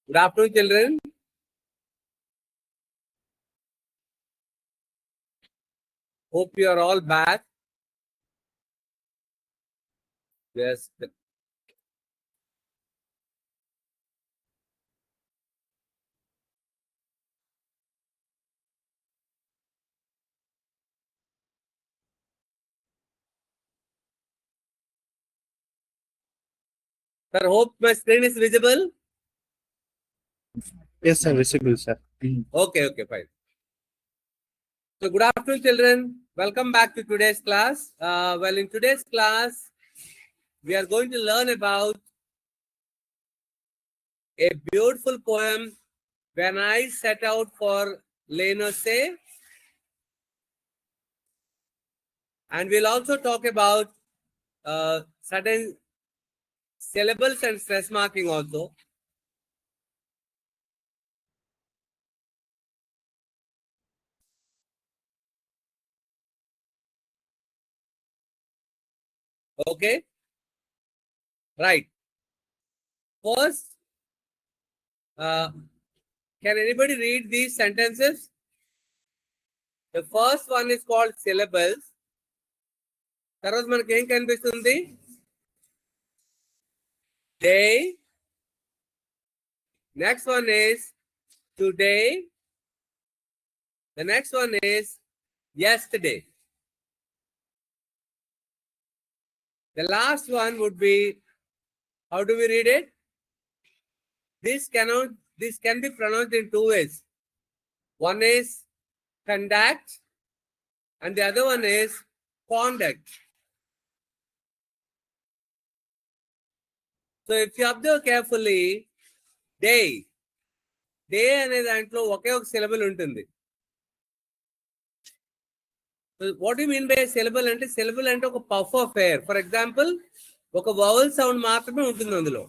Good afternoon, children. Hope you are all back. Yes. Sir, hope my screen is visible. Yes, sir. Visible, sir. Okay, fine. So, good afternoon, children. Welcome back to today's class. Well, in today's class, we are going to learn about a beautiful poem, When I Set Out for Lyonnesse. And we'll also talk about certain syllables and stress marking also. Okay? Right. First, can anybody read these sentences? The first one is called syllables. తర్వాత మనకి ఏం కనిపిస్తుంది? Day. Next one is today. The next one is yesterday. The last one would be, how do we read it? This can be pronounced in two ways. One is conduct and the other one is conduct. So if you observe carefully, day అనే దాంట్లో ఒకే ఒక syllable ఉంటుంది. What you mean by syllable అంటే, syllable అంటే ఒక puff of air. For example, ఒక vowel sound మాత్రమే ఉంటుంది అందులో.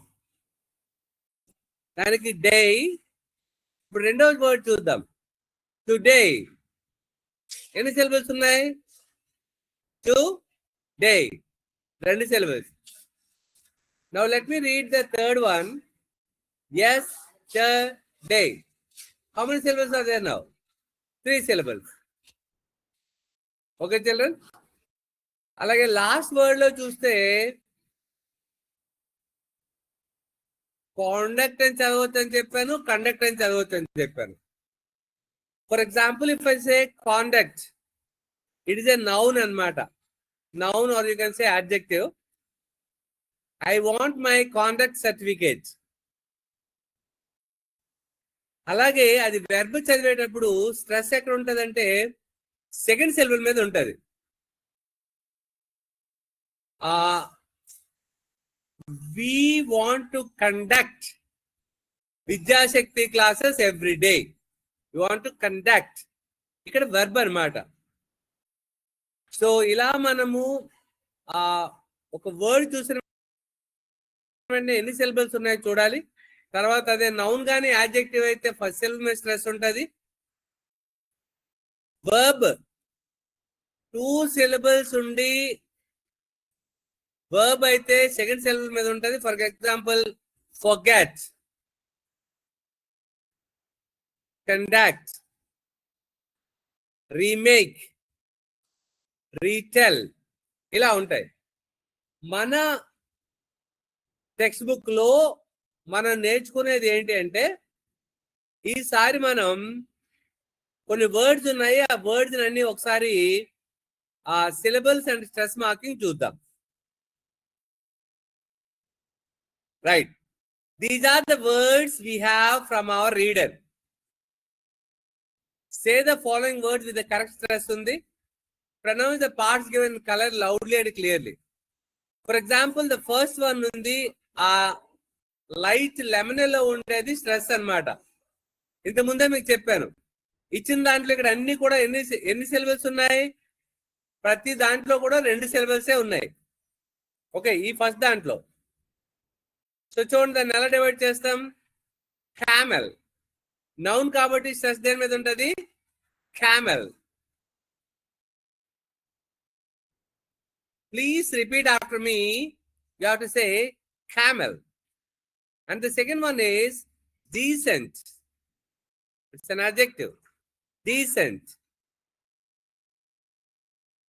దానికి డే. ఇప్పుడు రెండవ వర్డ్ చూద్దాం. టుడే ఎన్ని సిలబుల్స్ ఉన్నాయి? టు డే, రెండు syllables. Now let me read the third one. Yesterday. How many syllables are there now? 3 syllables. Okay, children? అలాగే లాస్ట్ వర్డ్ లో చూస్తే కాండక్ట్ అని చదవచ్చు అని చెప్పాను, కండక్ట్ అని చదవచ్చు అని చెప్పాను. For example, if I say conduct, it is a noun అన్నమాట. Noun or you can say adjective. I want my conduct certificate. అలాగే అది వెర్బ్ చదివేటప్పుడు స్ట్రెస్ ఎక్కడ ఉంటదంటే సెకండ్ సిలబుల్ మీద ఉంటది. We want to conduct Vidyashakti classes every day. We want to conduct. ఇక్కడ verb అన్నమాట. సో ఇలా మనము ఒక వర్డ్ చూసిన ఎన్ని సిలబుల్స్ ఉన్నాయో చూడాలి. తర్వాత అదే నౌన్ గానీ యాడ్జెక్టివ్ అయితే ఫస్ట్ సిలబుల్ మీద స్ట్రెస్ ఉంటుంది. వర్బ్ 2 సిలబుల్స్ ఉండి వర్బ్ అయితే సెకండ్ సిలబుల్ మీద ఉంటుంది. For example, forget, conduct, remake, retell, ఇలా ఉంటాయి. మన టెక్స్ట్ బుక్ లో మనం నేర్చుకునేది ఏంటి అంటే, ఈసారి మనం కొన్ని వర్డ్స్ ఉన్నాయి, ఆ వర్డ్స్ అన్ని ఒకసారి ఆ సిలబుల్స్ అండ్ స్ట్రెస్ మార్కింగ్ చూద్దాం. Right, these are the words we have from our reader. Say the following words with the correct stress ఉంది. Pronounce the parts given colour loudly and clearly. For example, the first one ఉంది, ఆ light lemon లో ఉండేది stress అన్నమాట. ఇంత ముందే మీకు చెప్పాను. ఇచ్చిన దాంట్లో ఇక్కడ అన్ని కూడా ఎన్ని సిలబుల్స్ ఉన్నాయి? ప్రతి దాంట్లో కూడా 2 సిలబుల్సే ఉన్నాయి. ఓకే, ఈ ఫస్ట్ దాంట్లో. సో చూడండి, దాన్ని ఎలా డివైడ్ చేస్తాం? క్యామెల్ నౌన్ కాబట్టి స్ట్రెస్ దేని మీద ఉంటుంది? camel. Please repeat after me. You have to say camel. And the second one is decent. It's an adjective. Decent.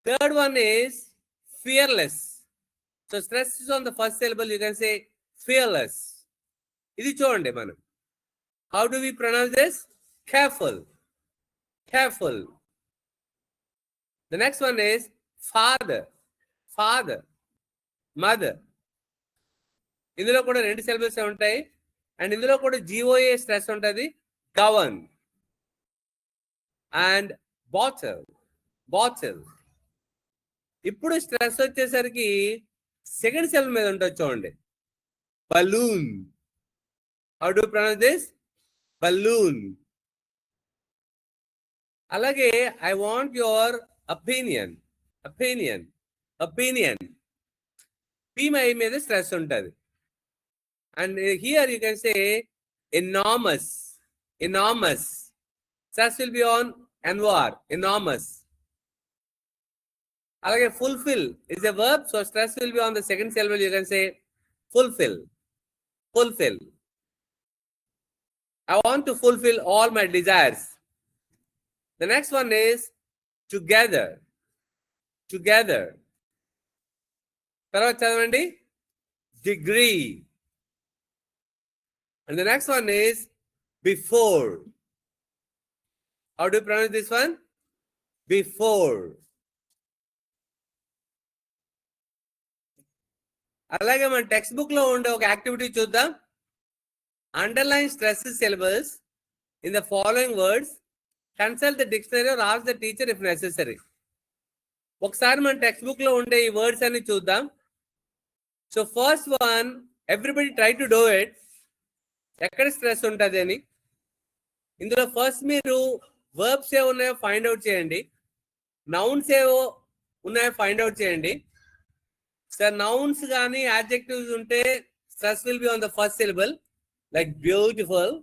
Third one is fearless. So stress is on the first syllable. You can say fearless. Idi చూడండి మనం. How do we pronounce this? Careful. Careful. The next one is father. Father. Mother. ఇందులో కూడా రెండు syllables ఉంటాయి. And ఇందులో కూడా GOA stress ఉంటుంది. govern. And bottle. Bottle. ఇప్పుడు స్ట్రెస్ వచ్చేసరికి సెకండ్ సిలబల్ మీద ఉంటుంది చూడండి. balloon. How do you pronounce this? Balloon. అలాగే I want your opinion. Opinion. Opinion. P మీద స్ట్రెస్ ఉంటుంది. And here you can say enormous. Enormous. Stress will be on NOR. Enormous. అలాగే fulfill is a verb, so stress will be on the second syllable. You can say fulfill. Fulfill. I want to fulfill all my desires. The next one is together. Together. తర్వాత చదవండి. Degree. And the next one is before. How do you pronounce this one? Before. అలాగే మన text book లో ఉండే ఒక activity చూద్దాం. Underline stress syllables in the following words. Consult the dictionary or ask the teacher if necessary. ఒకసారి మన text book లో ఉండే ఈ వర్డ్స్ అన్ని చూద్దాం. So first one, everybody try to do it. ఎక్కడ స్ట్రెస్ ఉంటుంది అని. ఇందులో ఫస్ట్ మీరు వర్బ్స్ ఏ ఉన్నాయో ఫైండ్ అవుట్ చేయండి. నౌన్స్ ఏవో ఉన్నాయో ఫైండ్ అవుట్ చేయండి. సార్ నౌన్స్ కానీ యాడ్జెక్టివ్స్ ఉంటే stress will be on the first syllable, like beautiful.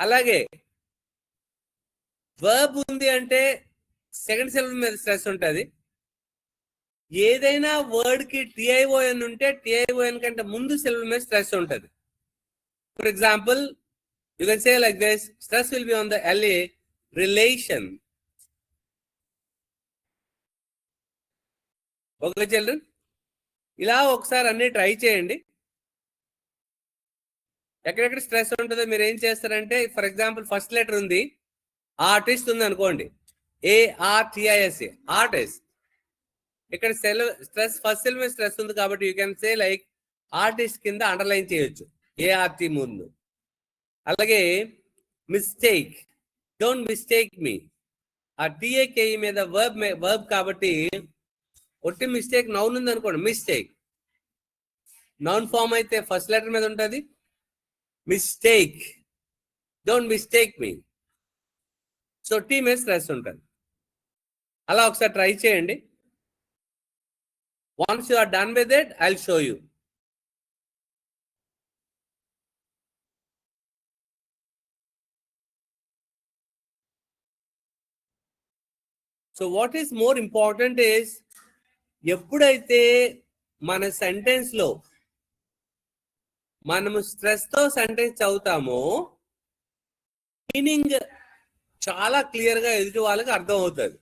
అలాగే వర్బ్ ఉంది అంటే సెకండ్ సిలబుల్ మీద స్ట్రెస్ ఉంటుంది. ఏదైనా వర్డ్ కి TION ఉంటే TION కంటే ముందు సిలబుల్ మీద స్ట్రెస్ ఉంటుంది. For example you can say like this, stress will be on the LA, relation. Okay children, ఇలా ఒకసారి అన్ని ట్రై చేయండి. ఎక్కడెక్కడ స్ట్రెస్ ఉంటుందో మీరు ఏం చేస్తారంటే, ఫర్ ఎగ్జాంపుల్ ఫస్ట్ లెటర్ ఉంది, ఆర్టిస్ట్ ఉంది అనుకోండి, ARTIST, ఆర్టిస్ట్. ఇక్కడ స్ట్రెస్ ఫస్ట్ సెల్ మీద స్ట్రెస్ ఉంది కాబట్టి you can say like artist కింద అండర్లైన్ చేయొచ్చు ART ముందు. అలాగే మిస్టేక్, డోంట్ మిస్టేక్ మీ, ఆ TAKE మీద వర్బ్ కాబట్టి ఒట్టి మిస్టేక్ నౌన్ ఉంది అనుకోండి, మిస్టేక్. నౌన్ ఫామ్ అయితే ఫస్ట్ లెటర్ మీద ఉంటుంది, mistake, don't mistake me. So T మీద స్ట్రెస్ ఉంటుంది. అలా ఒకసారి ట్రై చేయండి. Once you are done with it, I'll show you. So what is more important is, ఎప్పుడైతే మన సెంటెన్స్ లో మనము స్ట్రెస్ తో సెంటెన్స్ చదువుతామో మీనింగ్ చాలా క్లియర్ గా ఎదుటి వాళ్ళకి అర్థం అవుతుంది.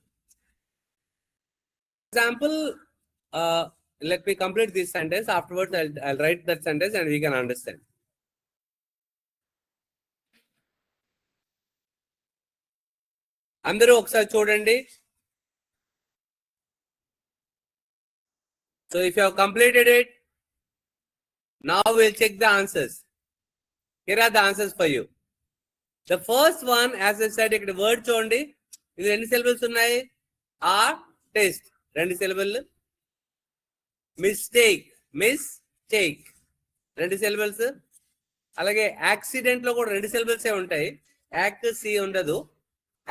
Example, let me complete this sentence. Afterwards, I'll write that sentence and we can understand. అందరూ ఒకసారి చూడండి. So if you have completed it, now we'll check the answers. Here are the answers for you. The first one, as I said, ఇక్కడ word చూడండి. ఇది ఎన్ని syllables ఉన్నాయి? Artist, రెండు syllable. Mistake, mistake, రెండు సిలబల్స్. అలాగే యాక్సిడెంట్ లో కూడా రెండు సిలబల్స్ ఏ ఉంటాయి, యాక్ సి ఉండదు.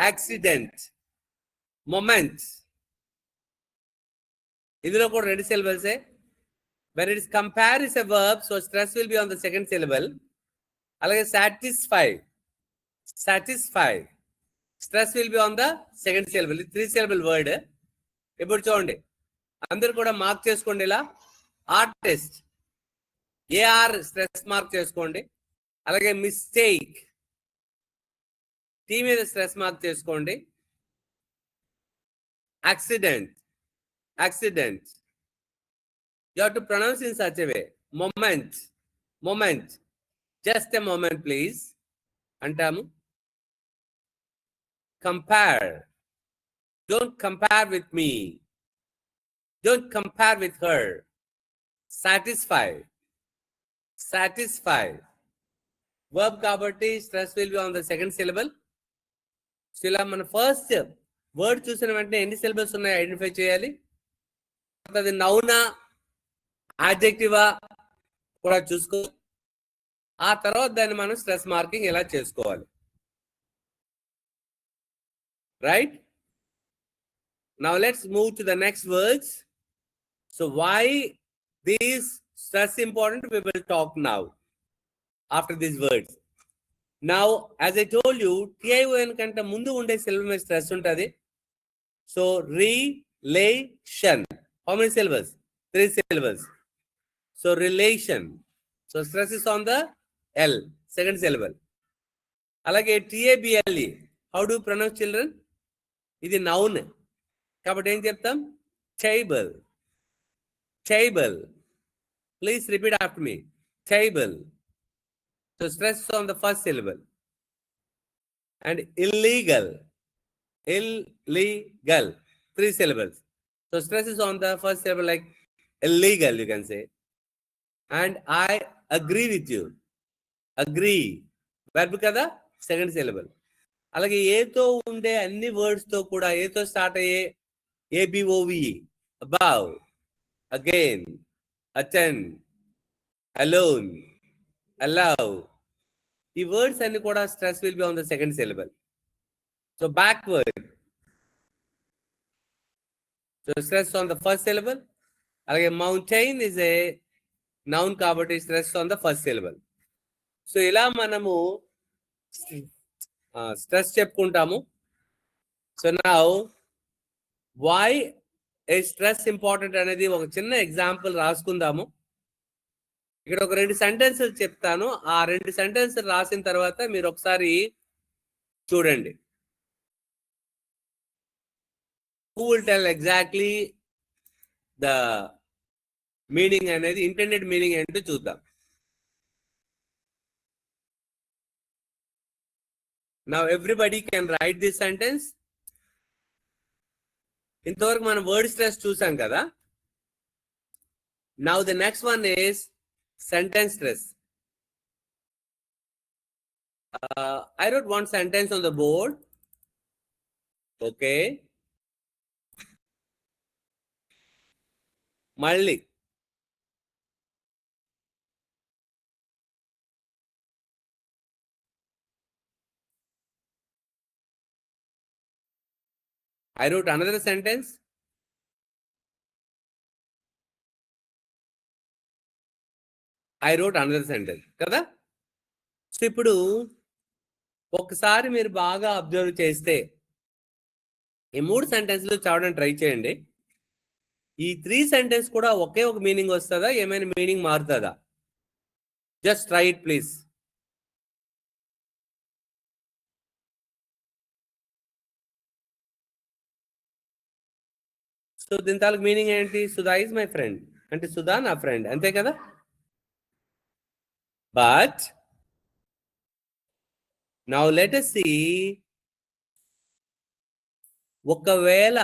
యాక్సిడెంట్. మొమెంట్, ఇందులో కూడా రెండు సిలబల్సే. when it is compare is a verb, so stress will be on the second syllable. అలాగే satisfy, satisfy, Stress will be on the second syllable. 3 syllable word. ఇప్పుడు చూడండి, అందరు కూడా మార్క్ చేసుకోండి. ఇలా ఆర్టిస్ట్ ఏఆర్ స్ట్రెస్ మార్క్ చేసుకోండి. అలాగే mistake T మీద స్ట్రెస్ మార్క్ చేసుకోండి. Accident accident you have to pronounce in such a way. Moment moment just a moment please అంటాము. Compare don't compare with me, don't compare with her. Satisfy satisfy verb కాబట్టి stress will be on the second syllable. So ఇలా మన first word చూసిన వెంటనే ఎన్ని syllables ఉన్నాయో identify చేయాలి. అది నౌనా యాడ్జెక్టివా కూడా చూసుకో. ఆ తర్వాత దాన్ని మనం స్ట్రెస్ మార్కింగ్ ఎలా చేసుకోవాలి. Right, now let's move to the next words. So why these stress important, we will talk now after these words. Now as I told you, TION కంటే ముందు ఉండే సిలబల్ మీద స్ట్రెస్ ఉంటుంది. So relation, how many syllables? 3 syllables. So relation, so stress is on the L, second syllable. అలాగే TABLE, how do you pronounce children? ఇది noun కాబట్టి ఏం చెప్తాం? table table. Please repeat after me. Table. So stress is on the first syllable. And illegal. Illegal. 3 syllables. So stress is on the first syllable like illegal, you can say. And I agree with you. Agree. Verb kada? Second syllable. అలాగే ఏతో ఉండే అన్ని words తో కూడా ఏతో start అయ్యే ABOVE. Above. Again. Attend, alone, allow. The words and the stress will be on the second syllable. So backward. So stress on the first syllable. Again, mountain is a noun kabatti stress on the first syllable. So ila manamu stress cheppuntamu. So now why A stress important అనేది ఒక చిన్న example రాసుకుందాము. ఇక్కడ ఒక 2 sentences చెప్తాను. ఆ 2 sentences రాసిన తర్వాత మీరు ఒకసారి చూడండి. Who will tell exactly the meaning అనేది, ఇంటెండెడ్ మీనింగ్ ఏంటో చూద్దాం. Now everybody can write this sentence. ఇంతవరకు మనం వర్డ్ స్ట్రెస్ చూసాం కదా. Now the next one is sentence stress. I wrote one sentence on the board. Okay. మళ్ళీ I wrote another sentence. I wrote another sentence. కదా. So ఇప్పుడు ఒకసారి మీరు బాగా అబ్జర్వ్ చేస్తే ఈ 3 సెంటెన్స్లు చదవడానికి ట్రై చేయండి. ఈ 3 సెంటెన్స్ కూడా ఒకే ఒక మీనింగ్ వస్తుందా, ఏమైనా మీనింగ్ మారుతుందా? Just try it please. So దీని తాలూకు మీనింగ్ ఏంటి? సుధా ఈజ్ మై ఫ్రెండ్ అంటే సుధా నా ఫ్రెండ్, అంతే కదా. But now let us see, ఒకవేళ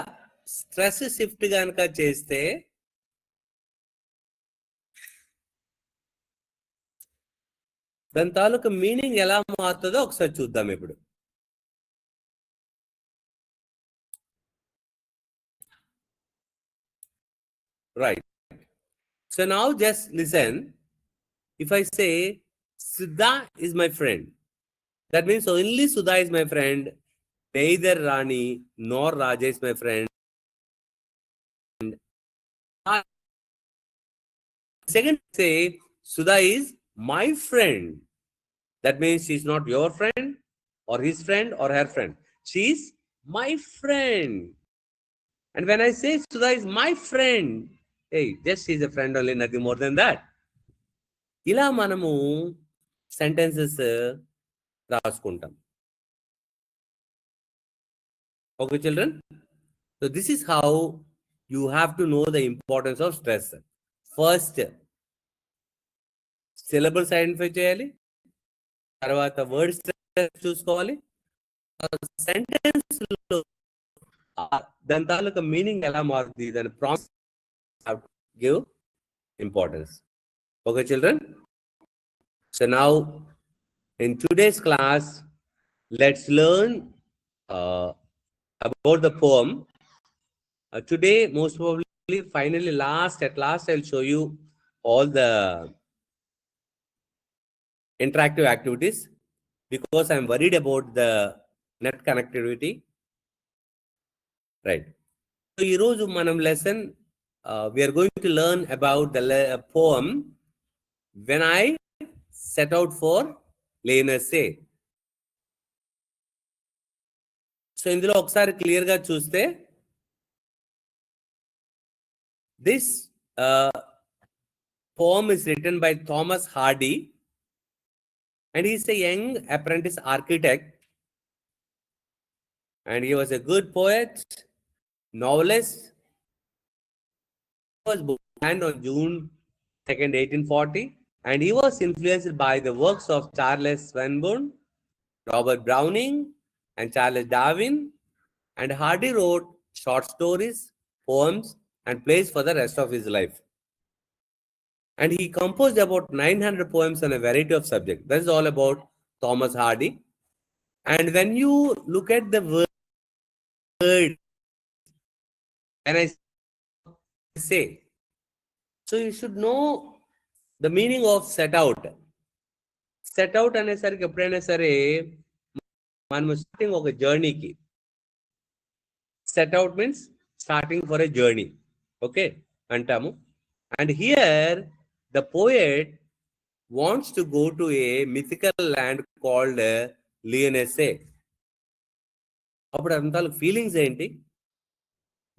స్ట్రెస్ షిఫ్ట్ కనుక చేస్తే దాని తాలూకు మీనింగ్ ఎలా మారుతుందో ఒకసారి చూద్దాం ఇప్పుడు. Right. So now just listen. If I say Sudha is my friend, that means only Sudha is my friend. Neither Rani nor Raja is my friend. Second, say Sudha is my friend. That means she's not your friend or his friend or her friend. She's my friend. And when I say Sudha is my friend, hey, just she's a friend only, nothing more than that. ఇలా మనము sentences రాసుకుంటాం. Okay, children? So this is how you have to know the importance of stress. First, syllables identify చేయాలి, తర్వాత word stress చూసుకోవాలి, sentence లో దాని తాలూకా meaning ఎలా మారుతుంది, దాని process give importance. Okay, children? So now, in today's class, let's learn about the poem. Today, most probably, finally, at last, I'll show you all the interactive activities because I'm worried about the net connectivity. Right. So, ఈరోజు మనం lesson, we are going to learn about the poem When I Set Out for lyonnesse. So ఇందులో ఒకసారి clear గా చూస్తే, this poem is written by Thomas Hardy, and he is a young apprentice architect, and he was a good poet, novelist. He was born on June 2nd, 1840, and he was influenced by the works of Charles Swinburne, Robert Browning, and Charles Darwin. And Hardy wrote short stories, poems, and plays for the rest of his life. And he composed about 900 poems on a variety of subjects. That is all about Thomas Hardy. And when you look at the word, when I say, so you should know the meaning of set out. Set out అనేసరికి ఎప్పుడైనా సరే మనం starting ఒక జర్నీకి, set out means starting for a journey, okay, అంటాము. And here the poet wants to go to a mythical land called lyonnesse. అప్పుడు అంత feelings ఏంటి,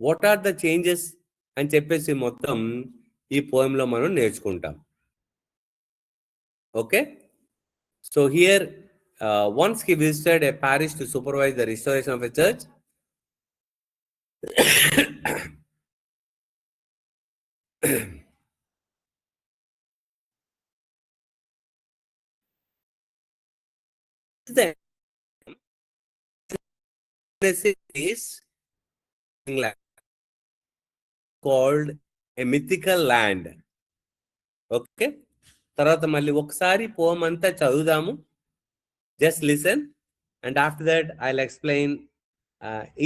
what are the changes అని చెప్పేసి మొత్తం ఈ పోయంలో మనం నేర్చుకుంటాం. Okay, so here once he visited a parish to supervise the restoration of a church. Then this is England called a mythical land. Okay, తర్వాత మళ్ళీ ఒకసారి పోయం అంతా చదువుదాము. Just listen, and after that I'll explain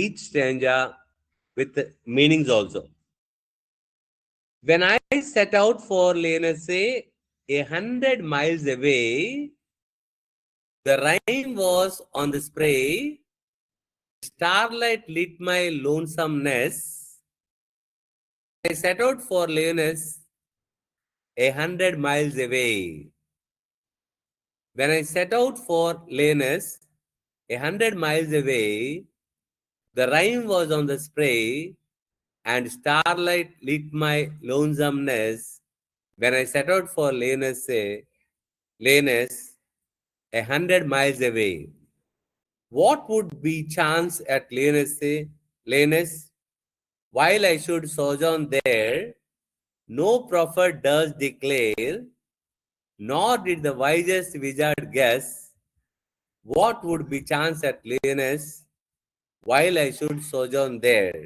each stanza with meanings also. When I set out for lyonnesse, 100 miles away, the rain was on the spray, starlight lit my lonesomeness. I set out for lyonnesse, 100 miles away. When I set out for lyonnesse, 100 miles away, the rain was on the spray, and starlight lit my lonesomeness. When I set out for lyonnesse, 100 miles away. What would be chance at lyonnesse, while I should sojourn there? No prophet does declare, nor did the wisest wizard guess. What would be chance at lyonnesse, while I should sojourn there?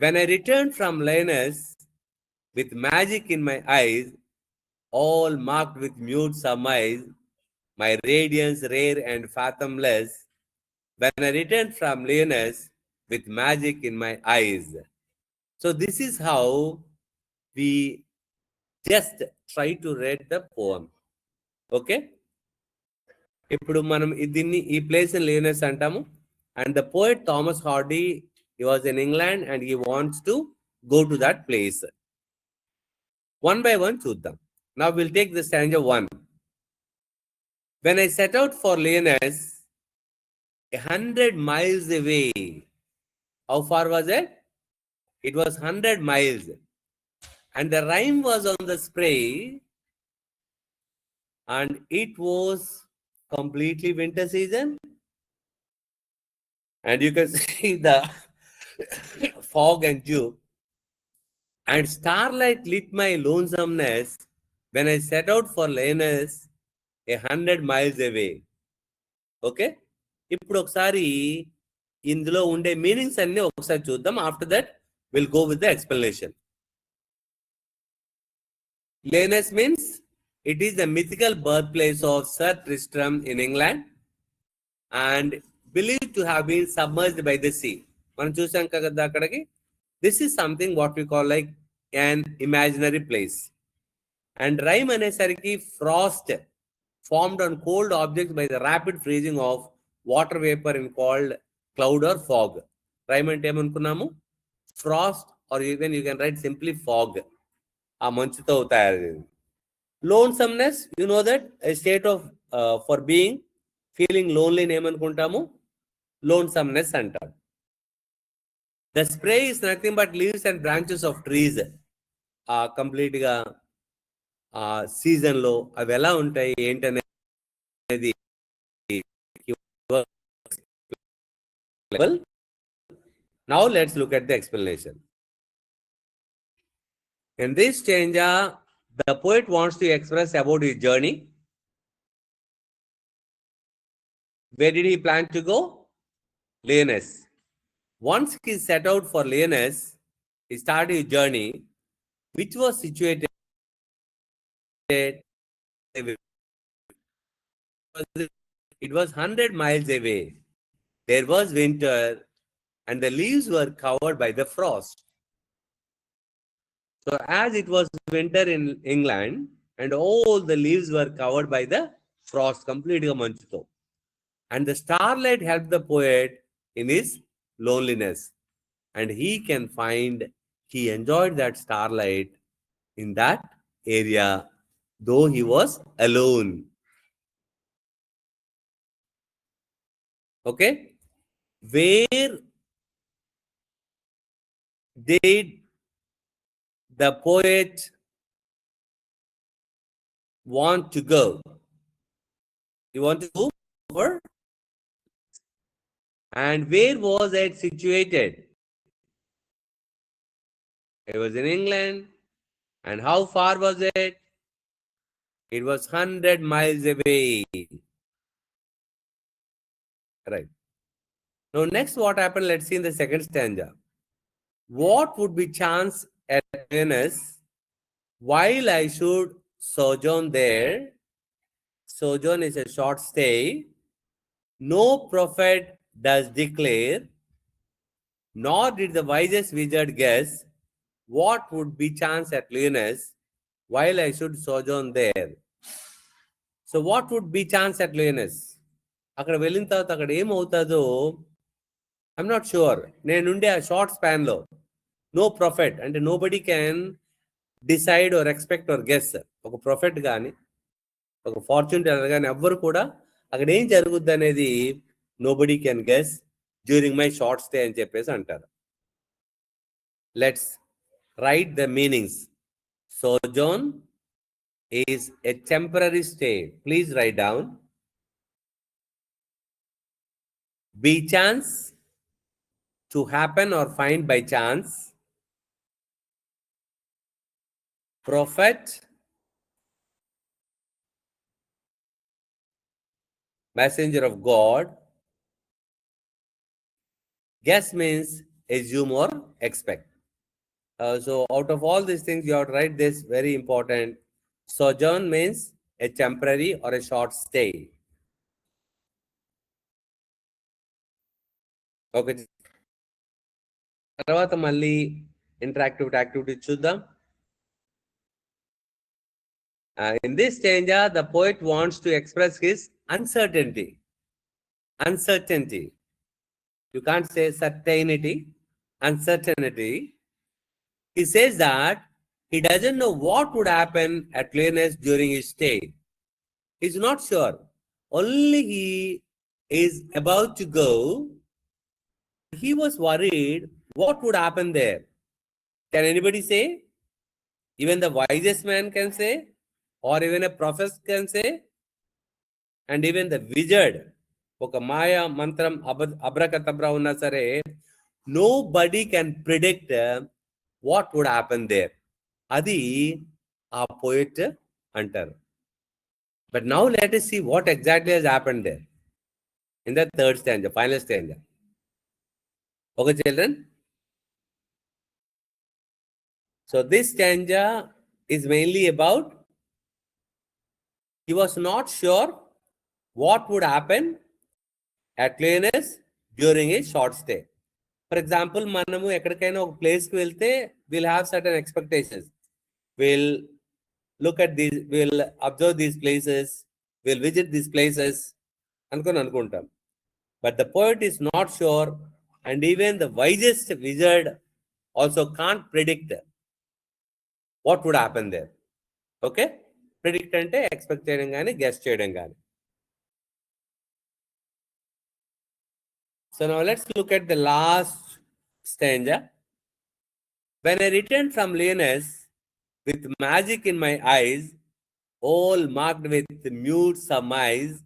When I returned from lyonnesse, with magic in my eyes, all marked with mute surmise, my radiance rare and fathomless. When I returned from lyonnesse, with magic in my eyes. So this is how we just try to read the poem. Okay? ఇప్పుడు మనం దీన్ని ఈ place lyonnesse అంటాము. And the poet Thomas Hardy, he was in England and he wants to go to that place. One by one చూద్దాం. Now we'll take the stanza 1. When I set out for lyonnesse, 100 miles away. How far was it? It was 100 miles. And the rhyme was on the spray, and it was completely winter season. And you can see the fog and dew. And starlight lit my lonesomeness when I set out for lyonnesse 100 miles away. Okay, ఇప్పుడు ఒకసారి ఇందులో ఉండే meanings అన్ని ఒకసారి చూద్దాం. After that will go with the explanation. Lyonnesse means it is the mythical birthplace of Sir Tristram in England and believed to have been submerged by the sea. మనం చూసాం కదా అక్కడికి. This is something what we call like an imaginary place. And rime అనేసరికి frost formed on cold objects by the rapid freezing of water vapor in called cloud or fog. Rime అంటే ఏమనుకున్నాము? Frost, or even you can write simply fog. ఆ మంచుతో తయారు. Lonesomeness, you know that a state of for being feeling lonely ఏమనుకుంటాము? Lonesomeness అంటాం. The spray is nothing but leaves and branches of trees. Complete గా season లో అవి ఎలా ఉంటాయి ఏంటనేది now let's look at the explanation. In this stanza, the poet wants to express about his journey. Where did he plan to go? Lyonnesse. Once he set out for Lyonnesse, he started his journey, which was situated it was 100 miles away. There was winter and the leaves were covered by the frost. So as it was winter in England and all the leaves were covered by the frost, completely manchuto. And the starlight helped the poet in his loneliness. And he enjoyed that starlight in that area, though he was alone. Okay? Where did the poet want to go? He wanted to go over. And where was it situated? It was in England. And how far was it? It was 100 miles away. Right. Now next what happened, let's see in the second stanza. What would be chance at Lyonnesse while I should sojourn there? Sojourn is a short stay. No prophet does declare, nor did the wisest wizard guess what would be chance at Lyonnesse while I should sojourn there. So what would be chance at Lyonnesse? అక్కడ వెళ్ళిన తర్వాత అక్కడ ఏమవుతుందో I'm not sure. నేనుండే ఆ short span లో no prophet అంటే nobody can decide or expect or guess. ఒక ప్రొఫెట్ కానీ ఒక ఫార్చ్యూన్ టెల్లర్ కానీ ఎవ్వరు కూడా అక్కడ ఏం జరుగుద్ది అనేది nobody can guess during my short stay అని చెప్పేసి అంటారు. Let's write the meanings. Sojourn is a temporary stay. Please write down. Be chance, to happen or find by chance. Prophet, messenger of God. Guess means assume or expect. So out of all these things, you have to write this, very important. Sojourn means a temporary or a short stay. Okay. తర్వాత మళ్ళీ interactive activity చూద్దాం. In this stanza, the poet wants to express his uncertainty. Uncertainty. You can't say certainty. Uncertainty. He says that he doesn't know what would happen at Lyonnesse during his stay. He's not sure. Only he is about to go. He was worried what would happen there. Can anybody say? Even the wisest man can say, or even a prophet can say, and even the wizard, ఒక మాయా మంత్రం అబ్రకతబ్రా ఉన్నా సరే, nobody can predict what would happen there. అది ఆ poet అంటారు. But now let us see what exactly has happened there in the third stanza, final stanza. Okay, children? So this stanza is mainly about he was not sure what would happen at lyonnesse during a short stay. For example, మనము ఎక్కడికైనా ఒక ప్లేస్కి వెళ్తే we'll have certain expectations. We'll look at these, we'll observe these places, we'll visit these places అనుకుంటాం. But the poet is not sure, and even the wisest wizard also can't predict what would happen there. Okay? Predict అంటే expect చేయడం కానీ guess చేయడం కానీ. So now let's look at the last stanza. When I returned from lyonnesse with magic in my eyes, all marked with mute surmise,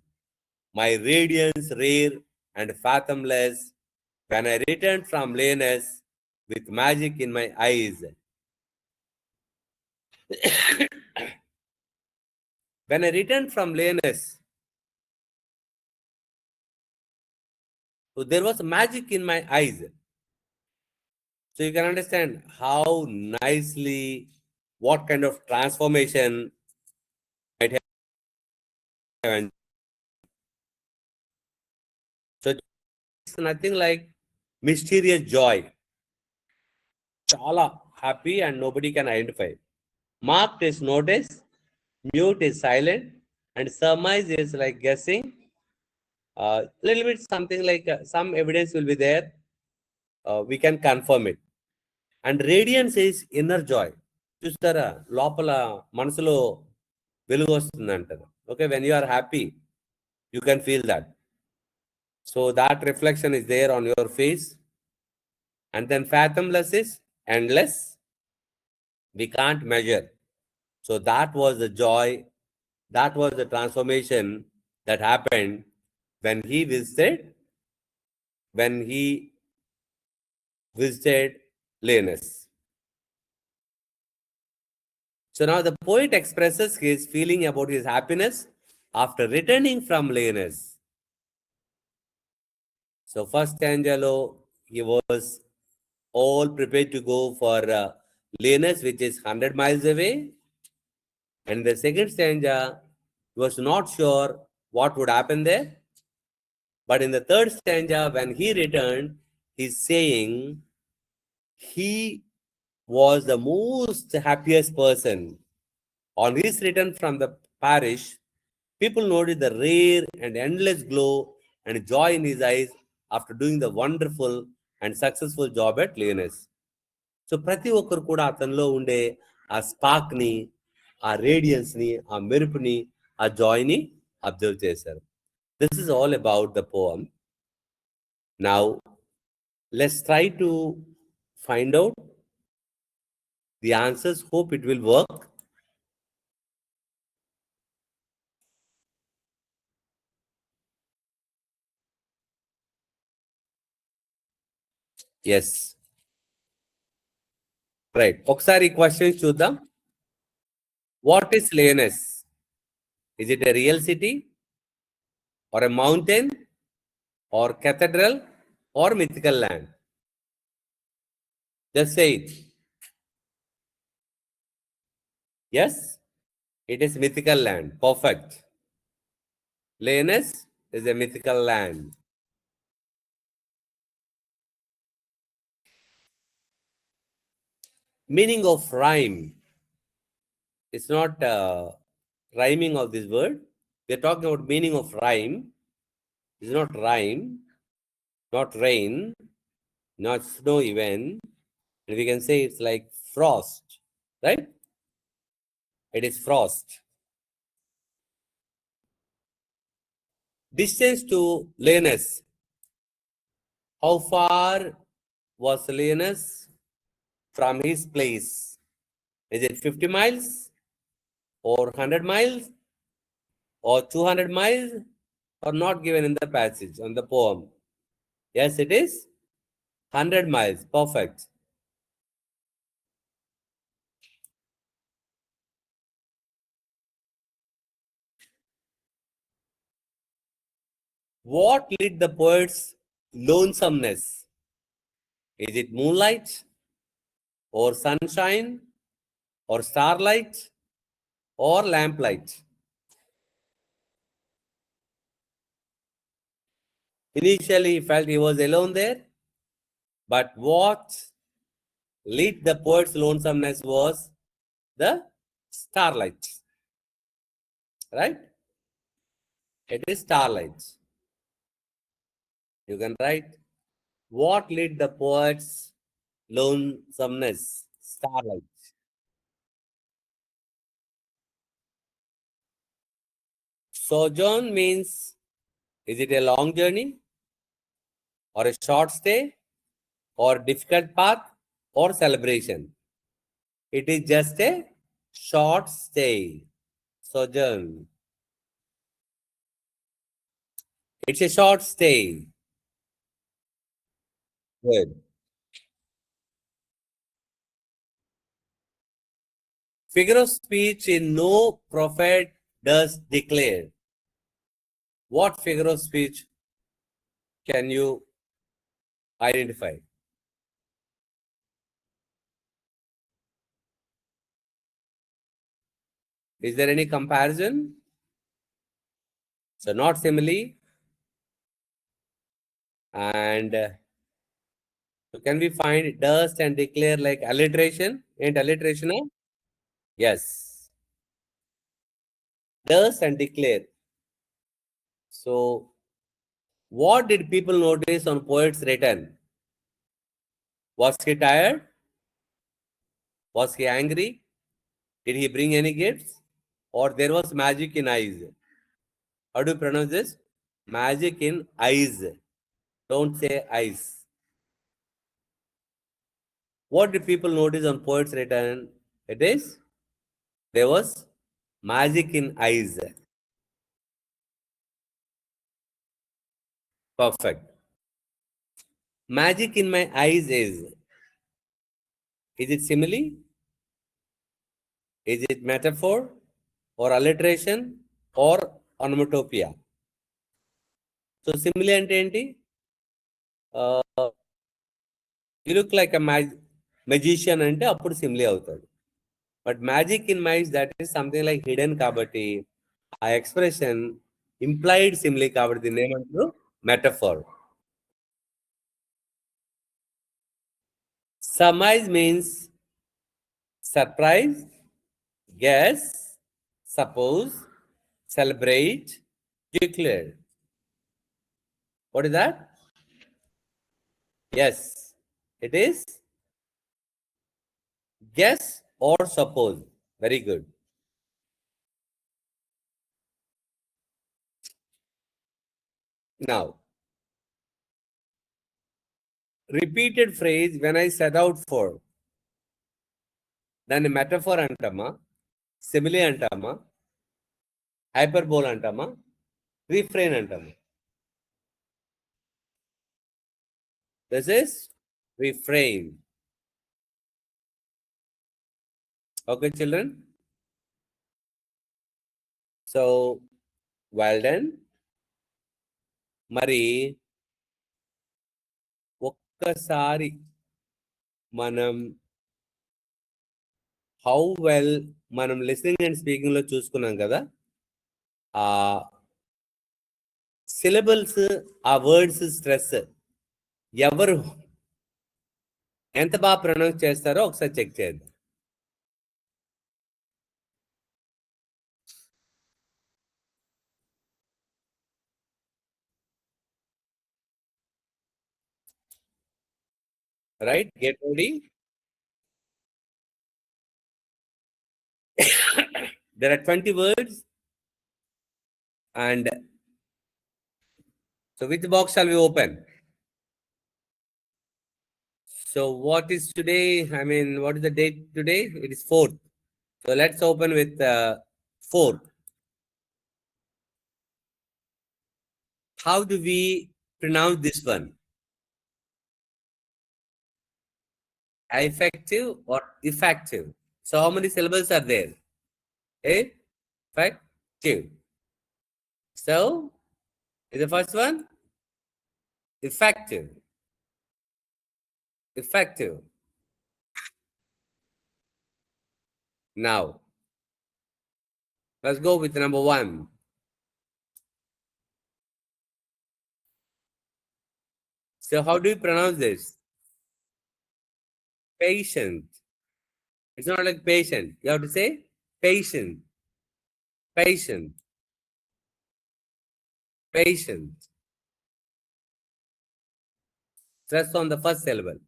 my radiance rare and fathomless. When I returned from lyonnesse with magic in my eyes. When I returned from lyonnesse, so there was magic in my eyes. So you can understand how nicely, what kind of transformation might have. So it's nothing like mysterious joy. Chala happy and nobody can identify. Marked is notice, mute is silent, and surmise is like guessing. Little bit something like some evidence will be there. We can confirm it. And radiance is inner joy. చూస్తారా లోపల మనసులో వెలుగు వస్తుంది అంటారు. Okay, when you are happy you can feel that. So that reflection is there on your face. And then fathomless is endless. We can't measure. So that was the joy, that was the transformation that happened when he visited lyonnesse. So now the poet expresses his feeling about his happiness after returning from lyonnesse. So first stanza, he was all prepared to go for lyonnesse, which is 100 miles away. And the second stanza, he was not sure what would happen there. But in the third stanza, when he returned, he's saying he was the most happiest person. On his return from the parish, people noted the rare and endless glow and joy in his eyes after doing the wonderful and successful job at lyonnesse. So ప్రతి ఒక్కరు కూడా అతనిలో ఉండే ఆ స్పార్క్ని, ఆ రేడియన్స్ని, ఆ మెరుపుని, ఆ జాయ్ని అబ్జర్వ్ చేశారు. This is all about the poem. Now let's try to find out the answers. Hope it will work. Yes, right. ఒకసారి ఈ క్వశ్చన్ చూద్దాం. What is lyonnesse? Is it a real city or a mountain or cathedral or mythical land? Just say it. Yes, it is mythical land. Perfect. lyonnesse is a mythical land. Meaning of rhyme. It's not rhyming of this word. We're talking about meaning of rhyme. It's not rhyme, not rain, not snow even. And we can say it's like frost, right? It is frost. Distance to Lyonnesse. How far was Lyonnesse from his place? Is it 50 miles or 100 miles or 200 miles or not given in the passage on the poem? Yes, it is 100 miles. Perfect. What lit the poet's lonesomeness? Is it moonlight or sunshine or starlight or lamplight? Initially, he felt he was alone there, but what lit the poet's lonesomeness was the starlight. Right? It is starlight. You can write what lit the poet's lonesomeness? Starlight. Sojourn means, is it a long journey or a short stay or difficult path or celebration? It is just a short stay. Sojourn. It's a short stay. Good. Figure of speech in no prophet does declare. What figure of speech can you identify? Is there any comparison? So not simile. And so can we find dust and declare like alliteration? Ain't alliteration? No? Yes. Dust and declare. So what did people notice on poet's return? Was he tired? Was he angry? Did he bring any gifts? Or there was magic in eyes? How do you pronounce this? Magic in eyes. Don't say eyes. What did people notice on poet's return? It is there was magic in eyes. Perfect. Magic in my eyes is it simile? Is it metaphor or alliteration or onomatopoeia? So simile అంటే ఏంటి? You look like a magician అంటే అప్పుడు simile అవుతాడు. But magic in my eyes, that is something like hidden కాబట్టి ఆ expression implied simile కాబట్టి దీన్ని ఏమంటారు? Metaphor. Surmise means surprise, guess, suppose, celebrate, declare. What is that? Yes, it is guess or suppose. Very good. Now, repeated phrase when I set out for. దాన్ని metaphor అంటామా, simile అంటామా, hyperbole అంటామా, refrain అంటామా? This is refrain. Okay children, so well done. మరి ఒక్కసారి మనం how well మనం listening and speaking లో చూసుకున్నాం కదా, ఆ సిలబుల్స్, ఆ వర్డ్స్ స్ట్రెస్ ఎవరు ఎంత బాగా ప్రొనౌన్స్ చేస్తారో ఒకసారి చెక్ చేద్దాం. Right, get ready. There are 20 words and So which box shall we open? So what is today? I mean, what is the date today? It is 4th. So let's open with 4th. How do we pronounce this one? Effective or effective? So how many syllables are there? Effective. So is the first one effective. Effective. Now let's go with number 1. So how do you pronounce this? Patient. It's not like patient. You have to say patient. Patient. Patient. Stress on the first syllable.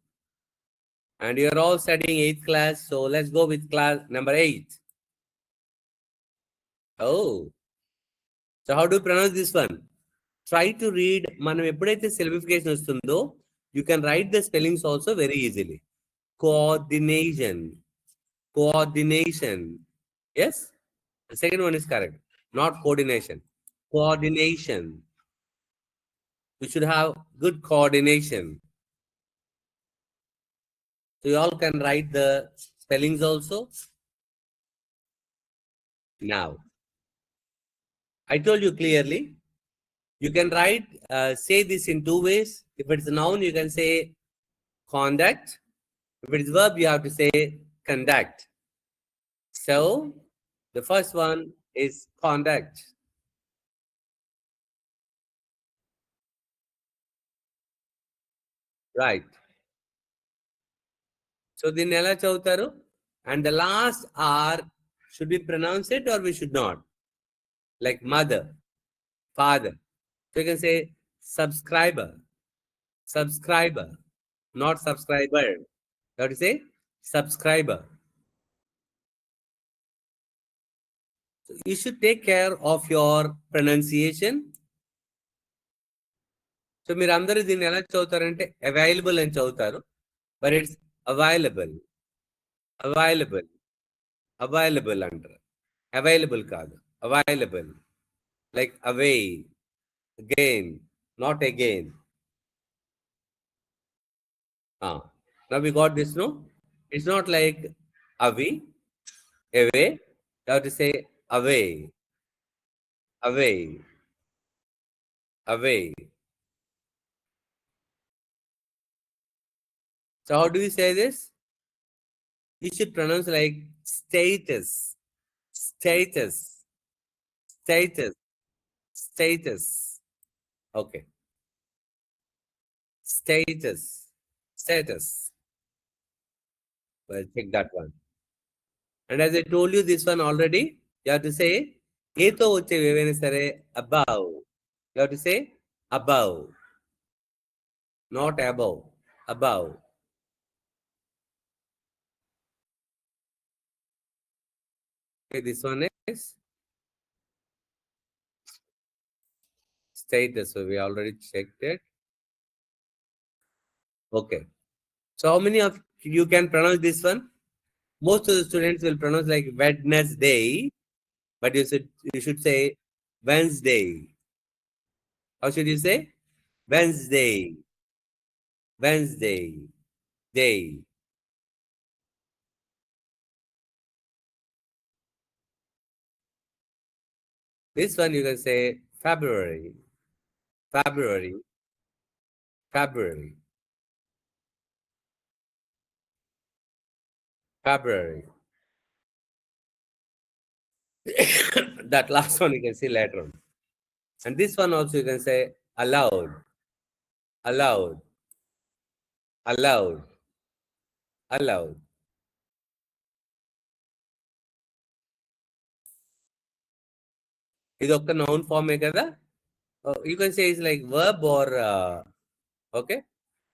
And you're all studying 8th class. So let's go with class number 8. Oh. So how do you pronounce this one? Try to read. మనం ఎప్పుడైతే simplification వస్తుందో, you can write the spellings also very easily. Coordination. Coordination. Yes? The second one is correct. Not coordination. Coordination. You should have good coordination. So you all can write the spellings also. Now, I told you clearly, you can write, say this in 2 ways. If it's a noun, you can say conduct. If it's verb, you have to say conduct. So the first one is conduct. Right. So దీన్ని ఎలా చదువుతారు? And the last R, should we pronounce it or we should not? Like mother, father. So you can say subscriber, subscriber, not subscriber. You have to say subscriber. So you should take care of your pronunciation. So మీరు అందరూ దీన్ని ఎలా చదువుతారంటే available అని చదువుతారు. But it's available. Available. Available అంటారు. Available కాదు. Available. Like away, again, not again. Now we got this, no? It's not like away, away. You have to say away, away, away. So how do we say this? You should pronounce like status, status, status, status. Okay. Status, status. Well, check that one. And as I told you this one already, you have to say ఏతో వచ్చేవి ఏవైనా సరే above. You have to say above, not above, above. Okay, this one is status. So we already checked it. Okay. So how many of you can pronounce this one? Most of the students will pronounce like Wednesday, but you should say Wednesday. How should you say? Wednesday. Wednesday. Day. This one you can say February. February. February. February. That last one you can see later on. And this one also you can say allowed. Allowed. Allowed. Allowed. ఇది ఒక్క noun form కదా. You can say it's like verb or okay.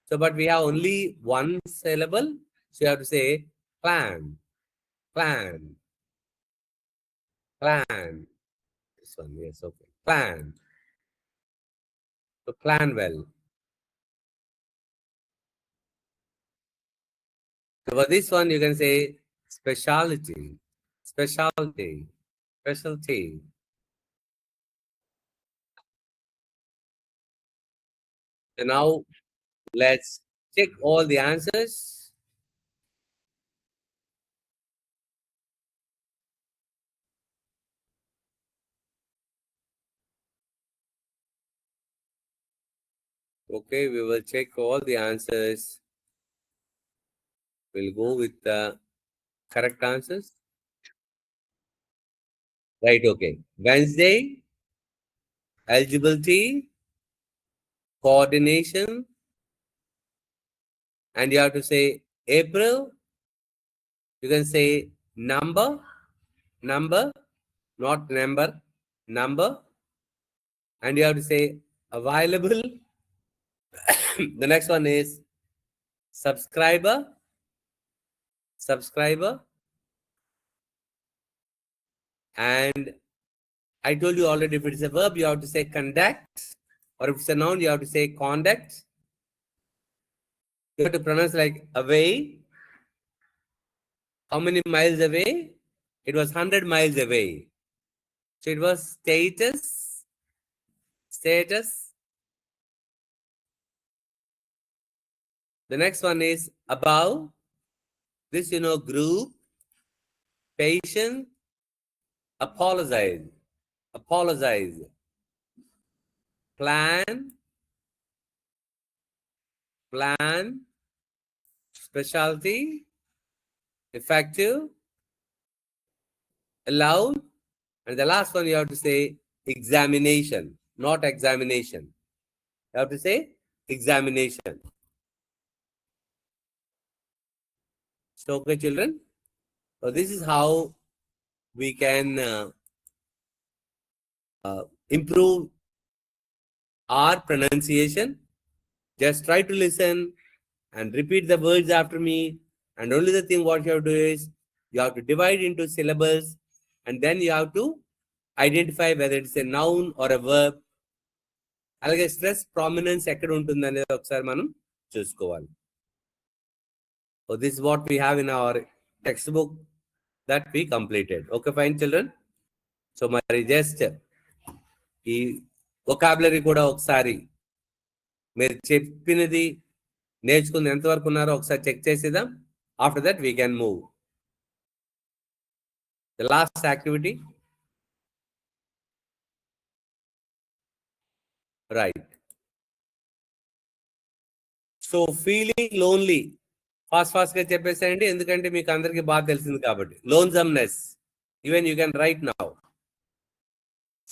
So but we have only one syllable, so you have to say plan, plan, plan. This one, yes, okay. Plan. So plan well. So for this one, you can say specialty, specialty, specialty. So now let's check all the answers. Okay, we will check all the answers. We'll go with the correct answers. Right, okay. Wednesday, eligibility, coordination, and you have to say April. You can say number, number, not number, number, and you have to say available. The next one is subscriber, subscriber, and I told you already, if it's a verb, you have to say conduct, or if it's a noun, you have to say conduct. You have to pronounce like away. How many miles away? It was 100 miles away. So it was status, status. The next one is above. This, group, patient, apologize, apologize, plan, plan, specialty, effective, allowed, and the last one you have to say examination, not examination. You have to say examination. So, okay, children. So this is how we can improve our pronunciation. Just try to listen and repeat the words after me. And only the thing what you have to do is you have to divide into syllables, and then you have to identify whether it's a noun or a verb. అలాగే stress prominence ఎక్కడ ఉంటుంది అనేది ఒకసారి మనం చూసుకోవాలి. So this is what we have in our textbook that we completed. Okay, fine, children. So మరి just ఈ vocabulary కూడా ఒకసారి మీరు చెప్పినది నేర్చుకుని ఎంతవరకు ఉన్నారో ఒకసారి చెక్ చేసేద్దాం. After that we can move. The last activity. Right. So feeling lonely. Fast గా చెప్పేసేయండి, ఎందుకంటే మీకు అందరికి బాగా తెలిసింది కాబట్టి. Lonesomeness. Even you can write now.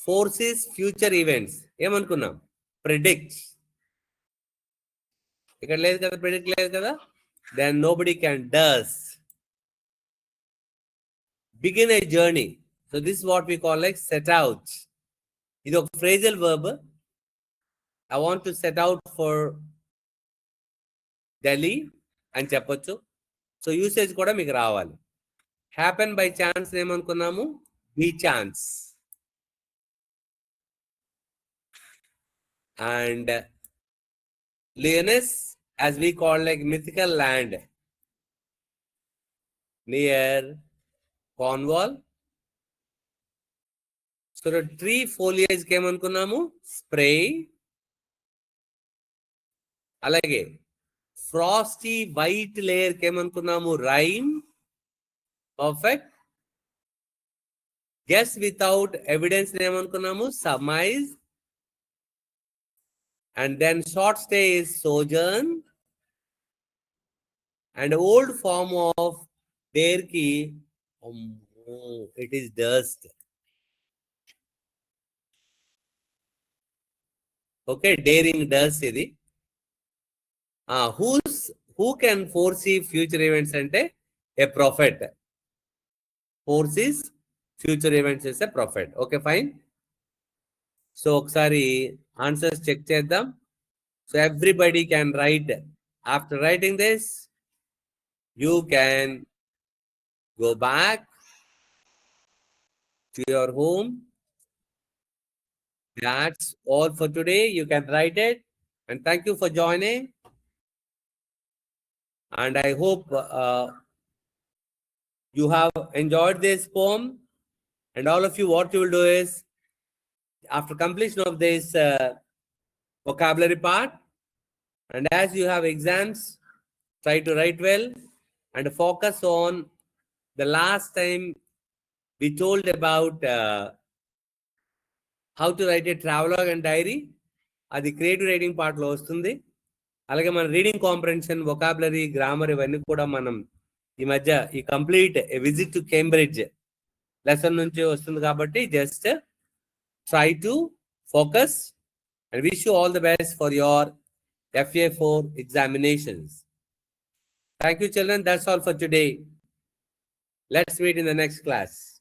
Forces future events. ఏమనుకున్నాం? ప్రిడిక్ట్. ఇక్కడ లేదు కదా, ప్రిడిక్ట్ లేదు కదా. Then nobody can does. Begin a journey. So this what we call like set out. ఇది ఒక phrasal verb. I want to set out for Delhi అని చెప్పొచ్చు. సో యూసేజ్ కూడా మీకు రావాలి. హ్యాపెన్ బై ఛాన్స్ ఏమనుకున్నాము? Be chance. And lyonnesse, as we call like mythical land near Cornwall. So the tree foliage ఏమనుకున్నాము? Spray. అలాగే ఫ్రాస్టీ వైట్ లేయర్ ఏమనుకున్నాము? Rain. Perfect. Guess without evidence ఏమనుకున్నాము? Surmise. And then short stay is sojourn. And old form of dare ki, it is dust. Okay, daring dust ఇది. Who can foresee future events అంటే a prophet. Foresees future events is a prophet. Okay, fine. So ఒకసారి answers check చేద్దాం. So everybody can write. After writing this, you can go back to your home That's all for today. You can write it. And thank you for joining. And I hope you have enjoyed this poem. And all of you, what you will do is, after completion of this vocabulary part, and as you have exams, try to write well and focus on the last time we told about how to write a travelogue and diary. అది creative writing పార్ట్లో వస్తుంది. అలాగే మన reading comprehension, vocabulary, grammar ఇవన్నీ కూడా మనం ఈ మధ్య ఈ complete visit to Cambridge lesson నుంచి వస్తుంది. కాబట్టి just try to focus and wish you all the best for your FA4 examinations. Thank you, children. That's all for today. Let's meet in the next class.